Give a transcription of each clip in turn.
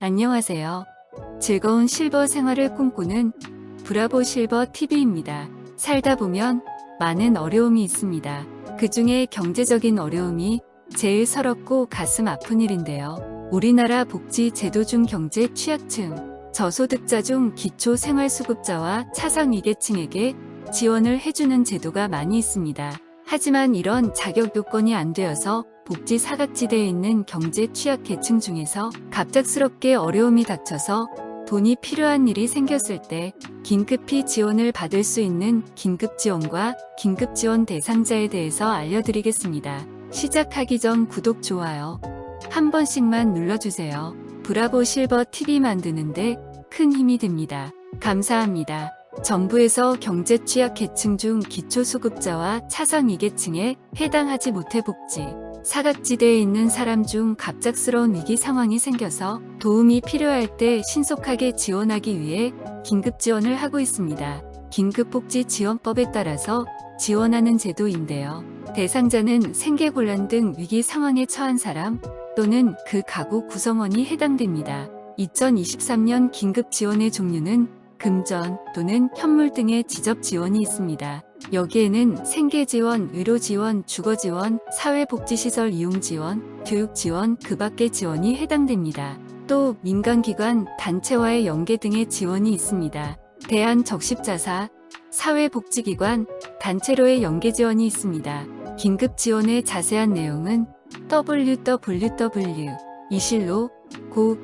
안녕하세요. 즐거운 실버 생활을 꿈꾸는 브라보 실버 TV입니다. 살다 보면 많은 어려움이 있습니다. 그 중에 경제적인 어려움이 제일 서럽고 가슴 아픈 일인데요. 우리나라 복지 제도 중 경제 취약층, 저소득자 중 기초생활수급자와 차상위계층에게 지원을 해주는 제도가 많이 있습니다. 하지만 이런 자격 요건이 안 되어서 복지 사각지대에 있는 경제 취약계층 중에서 갑작스럽게 어려움이 닥쳐서 돈이 필요한 일이 생겼을 때 긴급히 지원을 받을 수 있는 긴급지원과 긴급지원 대상자에 대해서 알려드리겠습니다. 시작하기 전 구독, 좋아요 한 번씩만 눌러주세요. 브라보 실버 TV 만드는데 큰 힘이 됩니다. 감사합니다. 정부에서 경제 취약계층 중 기초수급자와 차상위계층에 해당하지 못해 복지 사각지대에 있는 사람 중 갑작스러운 위기 상황이 생겨서 도움이 필요할 때 신속하게 지원하기 위해 긴급지원을 하고 있습니다. 긴급복지지원법에 따라서 지원하는 제도인데요. 대상자는 생계곤란 등 위기 상황에 처한 사람 또는 그 가구 구성원이 해당됩니다. 2023년 긴급지원의 종류는 금전 또는 현물 등의 지접지원이 있습니다. 여기에는 생계지원, 의료지원, 주거지원, 사회복지시설 이용지원, 교육지원, 그 밖의 지원이 해당됩니다. 또 민간기관, 단체와의 연계 등의 지원이 있습니다. 대한적십자사, 사회복지기관, 단체로의 연계 지원이 있습니다. 긴급지원의 자세한 내용은 www.이실로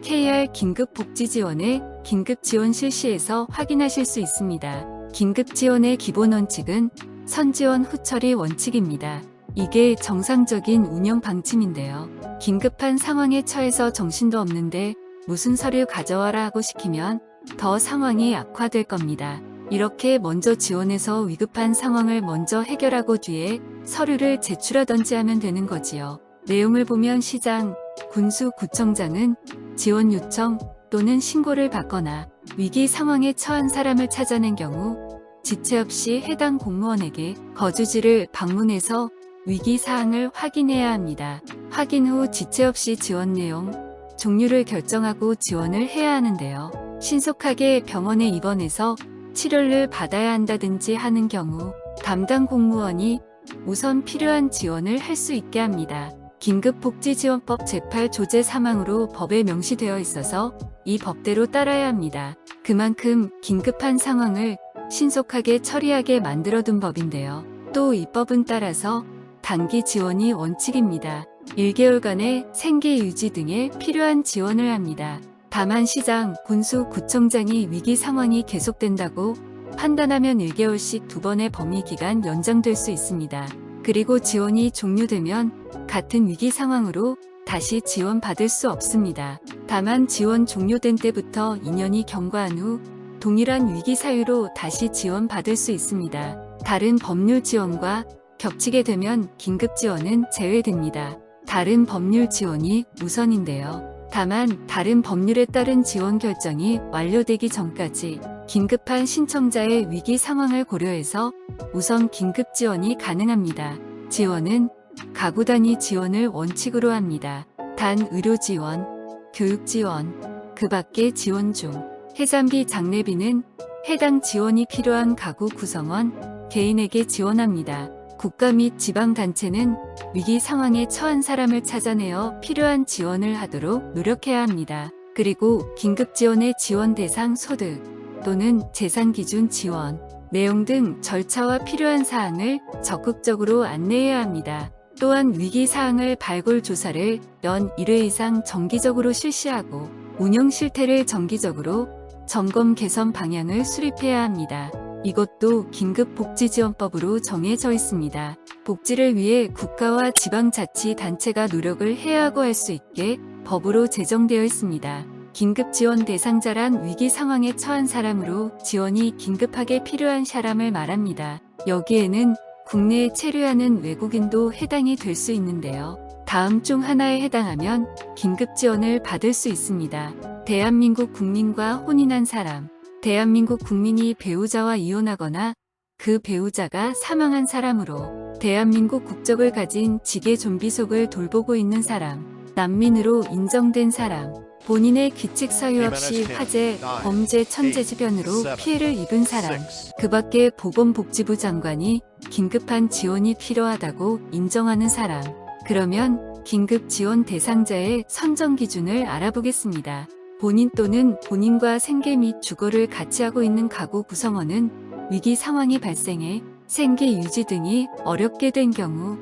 KR 긴급복지지원의 긴급지원 실시에서 확인하실 수 있습니다. 긴급지원의 기본 원칙은 선지원 후처리 원칙입니다. 이게 정상적인 운영 방침인데요. 긴급한 상황에 처해서 정신도 없는데 무슨 서류 가져와라 하고 시키면 더 상황이 악화될 겁니다. 이렇게 먼저 지원해서 위급한 상황을 먼저 해결하고 뒤에 서류를 제출하던지 하면 되는 거지요. 내용을 보면 시장, 군수, 구청장은 지원 요청 또는 신고를 받거나 위기 상황에 처한 사람을 찾아낸 경우 지체 없이 해당 공무원에게 거주지를 방문해서 위기 사항을 확인해야 합니다. 확인 후 지체 없이 지원 내용, 종류를 결정하고 지원을 해야 하는데요. 신속하게 병원에 입원해서 치료를 받아야 한다든지 하는 경우 담당 공무원이 우선 필요한 지원을 할 수 있게 합니다. 긴급복지지원법 제8조 제3항으로 법에 명시되어 있어서 이 법대로 따라야 합니다. 그만큼 긴급한 상황을 신속하게 처리하게 만들어둔 법인데요. 또 이 법은 따라서 단기 지원이 원칙입니다. 1개월간의 생계 유지 등에 필요한 지원을 합니다. 다만 시장, 군수, 구청장이 위기 상황이 계속된다고 판단하면 1개월씩 2번의 범위기간 연장될 수 있습니다. 그리고 지원이 종료되면 같은 위기 상황으로 다시 지원받을 수 없습니다. 다만 지원 종료된 때부터 2년이 경과한 후 동일한 위기 사유로 다시 지원받을 수 있습니다. 다른 법률 지원과 겹치게 되면 긴급지원은 제외됩니다. 다른 법률 지원이 우선인데요. 다만 다른 법률에 따른 지원 결정이 완료되기 전까지 긴급한 신청자의 위기 상황을 고려해서 우선 긴급 지원이 가능합니다. 지원은 가구 단위 지원을 원칙으로 합니다. 단 의료 지원, 교육 지원, 그 밖의 지원 중 해산비, 장례비는 해당 지원이 필요한 가구 구성원, 개인에게 지원합니다. 국가 및 지방단체는 위기 상황에 처한 사람을 찾아내어 필요한 지원을 하도록 노력해야 합니다. 그리고 긴급지원의 지원 대상, 소득 또는 재산 기준 지원, 내용 등 절차와 필요한 사항을 적극적으로 안내해야 합니다. 또한 위기 사항을 발굴 조사를 연 1회 이상 정기적으로 실시하고 운영 실태를 정기적으로 점검 개선 방향을 수립해야 합니다. 이것도 긴급복지지원법으로 정해져 있습니다. 복지를 위해 국가와 지방자치단체가 노력을 해야 하고 할 수 있게 법으로 제정되어 있습니다. 긴급지원 대상자란 위기 상황에 처한 사람으로 지원이 긴급하게 필요한 사람을 말합니다. 여기에는 국내에 체류하는 외국인도 해당이 될 수 있는데요. 다음 중 하나에 해당하면 긴급지원을 받을 수 있습니다. 대한민국 국민과 혼인한 사람, 대한민국 국민이 배우자와 이혼하거나 그 배우자가 사망한 사람으로 대한민국 국적을 가진 직계 좀비속을 돌보고 있는 사람, 난민으로 인정된 사람, 본인의 규칙 사유 없이 화재, 범죄, 천재지변으로 피해를 입은 사람, 그 밖에 보건복지부 장관이 긴급한 지원이 필요하다고 인정하는 사람, 그러면 긴급 지원 대상자의 선정 기준을 알아보겠습니다. 본인 또는 본인과 생계 및 주거를 같이 하고 있는 가구 구성원은 위기 상황이 발생해 생계 유지 등이 어렵게 된 경우,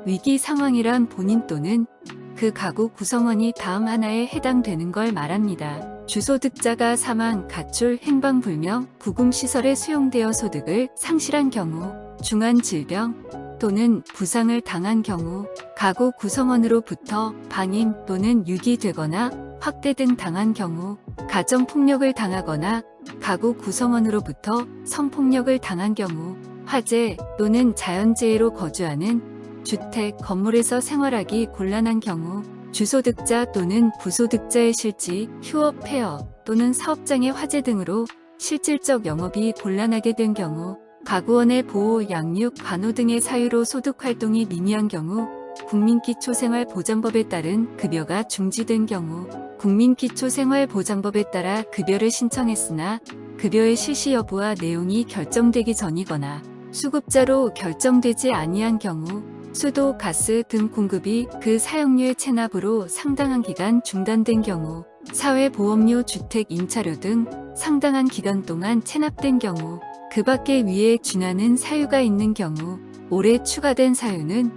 위기 상황이란 본인 또는 그 가구 구성원이 다음 하나에 해당되는 걸 말합니다. 주소득자가 사망, 가출, 행방불명, 구금시설에 수용되어 소득을 상실한 경우, 중한 질병 또는 부상을 당한 경우, 가구 구성원으로부터 방임 또는 유기되거나 학대 등 당한 경우, 가정폭력을 당하거나 가구 구성원으로부터 성폭력을 당한 경우, 화재 또는 자연재해로 거주하는 주택, 건물에서 생활하기 곤란한 경우, 주소득자 또는 부소득자의 실지, 휴업, 폐업 또는 사업장의 화재 등으로 실질적 영업이 곤란하게 된 경우, 가구원의 보호, 양육, 간호 등의 사유로 소득활동이 미미한 경우, 국민기초생활보장법에 따른 급여가 중지된 경우, 국민기초생활보장법에 따라 급여를 신청했으나 급여의 실시 여부와 내용이 결정되기 전이거나 수급자로 결정되지 아니한 경우, 수도, 가스 등 공급이 그 사용료의 체납으로 상당한 기간 중단된 경우, 사회보험료, 주택 임차료 등 상당한 기간 동안 체납된 경우, 그 밖에 위에 준하는 사유가 있는 경우, 올해 추가된 사유는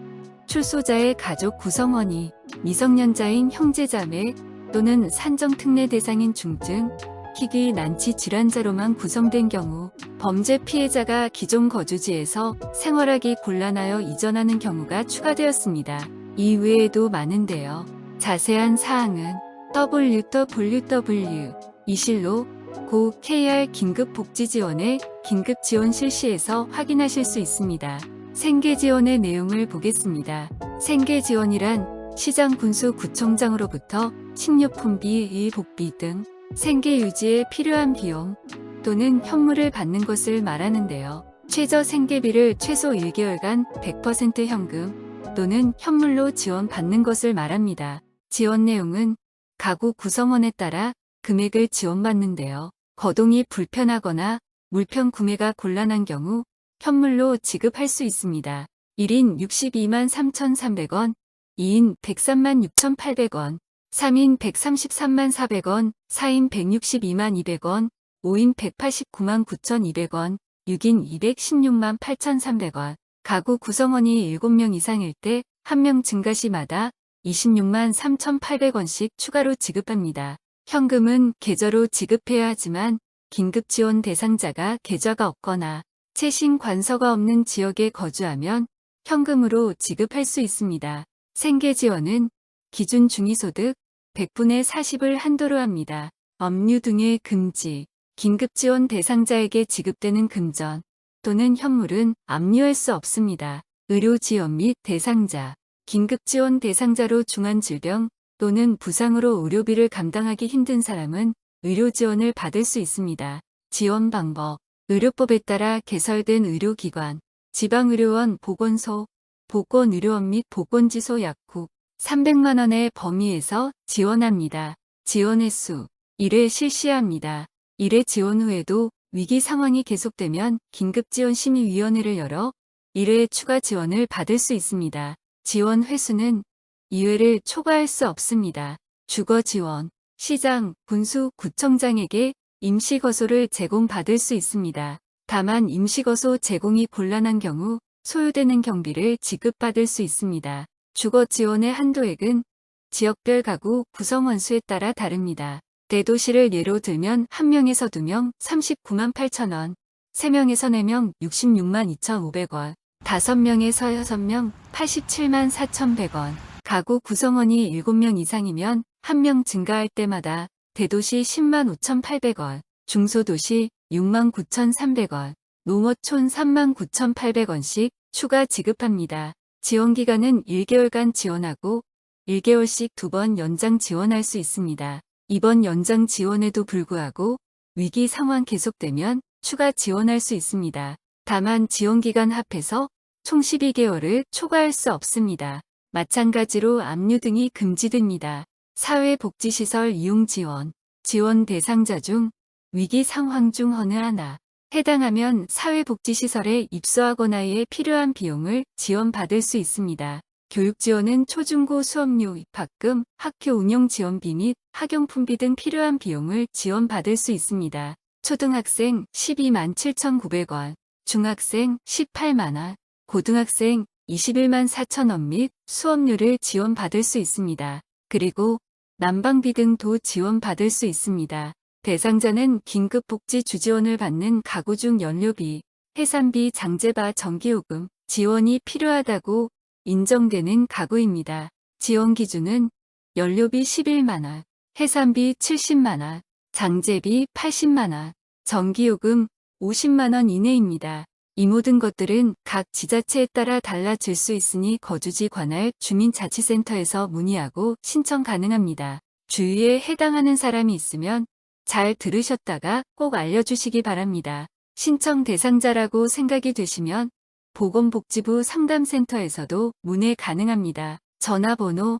출소자의 가족 구성원이 미성년자인 형제자매 또는 산정특례 대상인 중증, 희귀, 난치 질환자로만 구성된 경우, 범죄 피해자가 기존 거주지에서 생활하기 곤란하여 이전하는 경우가 추가되었습니다. 이 외에도 많은데요. 자세한 사항은 www. 이실로 고 KR 긴급복지지원의 긴급지원 실시에서 확인하실 수 있습니다. 생계지원의 내용을 보겠습니다. 생계지원이란 시장 군수구청장으로부터 식료품비, 일복비 등 생계 유지에 필요한 비용 또는 현물을 받는 것을 말하는데요. 최저 생계비를 최소 1개월간 100% 현금 또는 현물로 지원받는 것을 말합니다. 지원 내용은 가구 구성원에 따라 금액을 지원받는데요. 거동이 불편하거나 물편 구매가 곤란한 경우 현물로 지급할 수 있습니다. 1인 62만 3,300원, 2인 103만 6,800원, 3인 133만 400원, 4인 162만 200원, 5인 189만 9,200원, 6인 216만 8,300원. 가구 구성원이 7명 이상일 때 1명 증가 시마다 26만 3,800원씩 추가로 지급합니다. 현금은 계좌로 지급해야 하지만 긴급지원 대상자가 계좌가 없거나 최신 관서가 없는 지역에 거주하면 현금으로 지급할 수 있습니다. 생계지원은 기준 중위소득 100분의 40을 한도로 합니다. 업류 등의 금지, 긴급지원 대상자에게 지급되는 금전 또는 현물은 압류할 수 없습니다. 의료지원 및 대상자, 긴급지원 대상자로 중한 질병 또는 부상으로 의료비를 감당하기 힘든 사람은 의료지원을 받을 수 있습니다. 지원 방법, 의료법에 따라 개설된 의료기관, 지방의료원, 보건소, 보건의료원 및 보건지소 약국 300만 원의 범위에서 지원합니다. 지원 횟수 1회 실시합니다. 1회 지원 후에도 위기 상황이 계속되면 긴급지원심의위원회를 열어 1회 추가 지원을 받을 수 있습니다. 지원 횟수는 2회를 초과할 수 없습니다. 주거 지원, 시장, 군수, 구청장에게 임시거소를 제공받을 수 있습니다. 다만 임시거소 제공이 곤란한 경우 소요되는 경비를 지급받을 수 있습니다. 주거 지원의 한도액은 지역별 가구 구성원 수에 따라 다릅니다. 대도시를 예로 들면 1명에서 2명 39만 8천원, 3명에서 4명 66만 2,500원, 5명에서 6명 87만 4,100원. 가구 구성원이 7명 이상이면 1명 증가할 때마다 대도시 10만 5,800원, 중소도시 6만 9,300원, 농어촌 3만 9,800원씩 추가 지급합니다. 지원기간은 1개월간 지원하고 1개월씩 2번 연장 지원할 수 있습니다. 이번 연장 지원에도 불구하고 위기 상황 계속되면 추가 지원할 수 있습니다. 다만 지원기간 합해서 총 12개월을 초과할 수 없습니다. 마찬가지로 압류 등이 금지됩니다. 사회복지시설 이용 지원, 지원 대상자 중 위기 상황 중 어느 하나 해당하면 사회복지시설에 입소하거나에 필요한 비용을 지원받을 수 있습니다. 교육 지원은 초중고 수업료, 입학금, 학교 운영 지원비 및 학용품비 등 필요한 비용을 지원받을 수 있습니다. 초등학생 12만 7,900원, 중학생 18만 원, 고등학생 21만 4천 원 및 수업료를 지원받을 수 있습니다. 그리고 난방비 등도 지원받을 수 있습니다. 대상자는 긴급복지 주지원을 받는 가구 중 연료비, 해산비, 장제바, 전기요금 지원이 필요하다고 인정되는 가구입니다. 지원 기준은 연료비 11만 원, 해산비 70만 원, 장제비 80만 원, 전기요금 50만 원 이내입니다. 이 모든 것들은 각 지자체에 따라 달라질 수 있으니 거주지 관할 주민자치센터에서 문의하고 신청 가능합니다. 주위에 해당하는 사람이 있으면 잘 들으셨다가 꼭 알려주시기 바랍니다. 신청 대상자라고 생각이 되시면 보건복지부 상담센터에서도 문의 가능합니다. 전화번호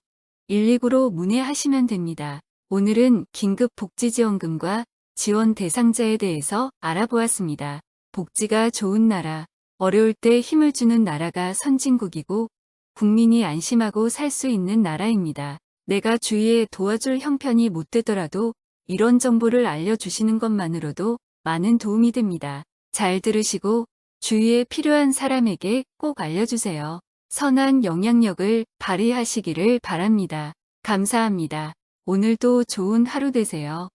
129로 문의하시면 됩니다. 오늘은 긴급복지지원금과 지원 대상자에 대해서 알아보았습니다. 복지가 좋은 나라, 어려울 때 힘을 주는 나라가 선진국이고 국민이 안심하고 살 수 있는 나라입니다. 내가 주위에 도와줄 형편이 못 되더라도 이런 정보를 알려주시는 것만으로도 많은 도움이 됩니다. 잘 들으시고 주위에 필요한 사람에게 꼭 알려주세요. 선한 영향력을 발휘하시기를 바랍니다. 감사합니다. 오늘도 좋은 하루 되세요.